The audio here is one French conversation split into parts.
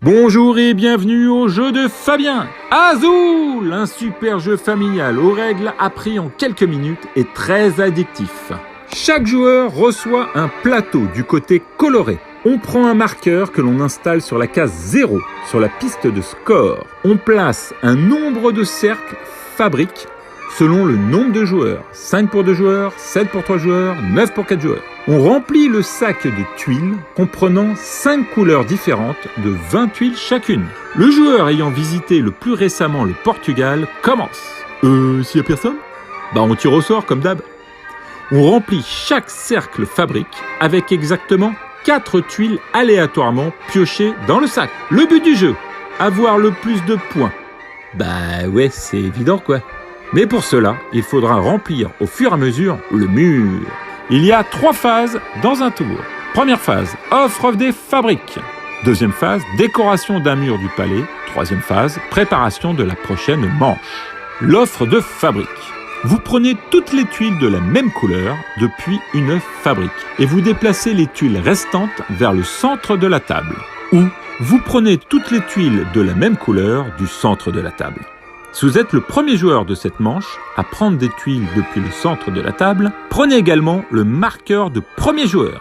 Bonjour et bienvenue au jeu de Fabien. Azul, un super jeu familial aux règles appris en quelques minutes et très addictif. Chaque joueur reçoit un plateau du côté coloré. On prend un marqueur que l'on installe sur la case 0, sur la piste de score. On place un nombre de cercles fabriques selon le nombre de joueurs. 5 pour 2 joueurs, 7 pour 3 joueurs, 9 pour 4 joueurs. On remplit le sac de tuiles comprenant 5 couleurs différentes de 20 tuiles chacune. Le joueur ayant visité le plus récemment le Portugal commence. S'il y a personne ? On tire au sort comme d'hab. On remplit chaque cercle fabrique avec exactement 4 tuiles aléatoirement piochées dans le sac. Le but du jeu, avoir le plus de points. Ouais, c'est évident quoi. Mais pour cela, il faudra remplir au fur et à mesure le mur. Il y a 3 phases dans un tour. Première phase, offre des fabriques. Deuxième phase, décoration d'un mur du palais. Troisième phase, préparation de la prochaine manche. L'offre de fabrique. Vous prenez toutes les tuiles de la même couleur depuis une fabrique et vous déplacez les tuiles restantes vers le centre de la table. Ou vous prenez toutes les tuiles de la même couleur du centre de la table. Si vous êtes le premier joueur de cette manche à prendre des tuiles depuis le centre de la table, prenez également le marqueur de premier joueur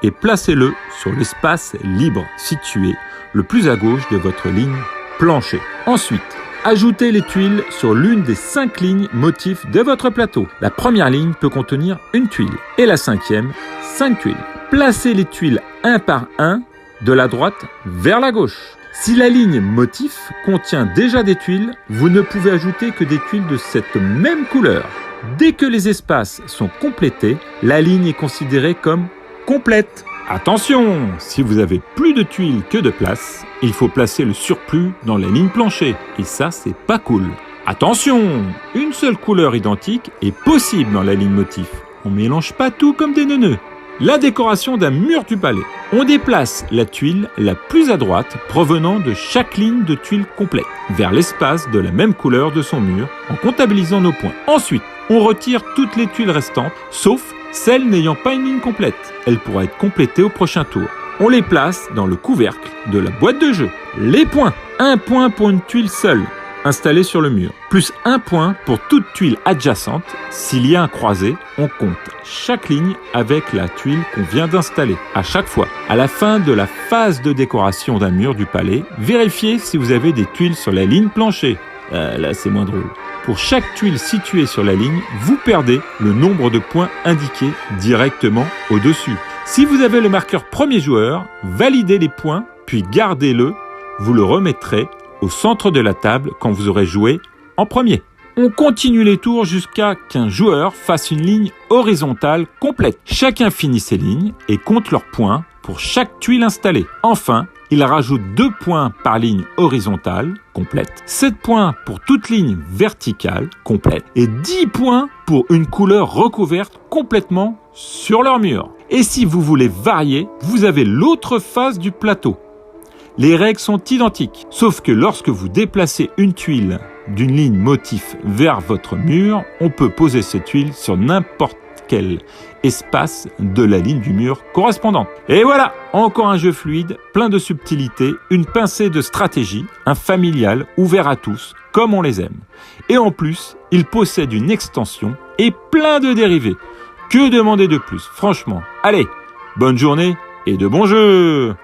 et placez-le sur l'espace libre situé le plus à gauche de votre ligne plancher. Ensuite, ajoutez les tuiles sur l'une des 5 lignes motifs de votre plateau. La première ligne peut contenir une tuile et la 5e, 5 tuiles. Placez les tuiles un par un de la droite vers la gauche. Si la ligne motif contient déjà des tuiles, vous ne pouvez ajouter que des tuiles de cette même couleur. Dès que les espaces sont complétés, la ligne est considérée comme complète. Attention, si vous avez plus de tuiles que de place, il faut placer le surplus dans la ligne plancher. Et ça, c'est pas cool. Attention, une seule couleur identique est possible dans la ligne motif. On mélange pas tout comme des neuneux. La décoration d'un mur du palais. On déplace la tuile la plus à droite provenant de chaque ligne de tuiles complète vers l'espace de la même couleur de son mur en comptabilisant nos points. Ensuite, on retire toutes les tuiles restantes, sauf celles n'ayant pas une ligne complète. Elle pourra être complétée au prochain tour. On les place dans le couvercle de la boîte de jeu. Les points. 1 point pour une tuile seule, installée sur le mur, plus 1 point pour toute tuile adjacente. S'il y a un croisé, on compte chaque ligne avec la tuile qu'on vient d'installer. À chaque fois, à la fin de la phase de décoration d'un mur du palais, vérifiez si vous avez des tuiles sur la ligne plancher. Là, c'est moins drôle. Pour chaque tuile située sur la ligne, vous perdez le nombre de points indiqués directement au-dessus. Si vous avez le marqueur premier joueur, validez les points, puis gardez-le. Vous le remettrez au centre de la table quand vous aurez joué en premier. On continue les tours jusqu'à qu'un joueur fasse une ligne horizontale complète. Chacun finit ses lignes et compte leurs points pour chaque tuile installée. Enfin, il rajoute 2 points par ligne horizontale complète, 7 points pour toute ligne verticale complète et 10 points pour une couleur recouverte complètement sur leur mur. Et si vous voulez varier, vous avez l'autre face du plateau. Les règles sont identiques, sauf que lorsque vous déplacez une tuile d'une ligne motif vers votre mur, on peut poser cette tuile sur n'importe quel espace de la ligne du mur correspondante. Et voilà, encore un jeu fluide, plein de subtilité, une pincée de stratégie, un familial ouvert à tous, comme on les aime. Et en plus, il possède une extension et plein de dérivés. Que demander de plus, franchement? Allez, bonne journée et de bons jeux!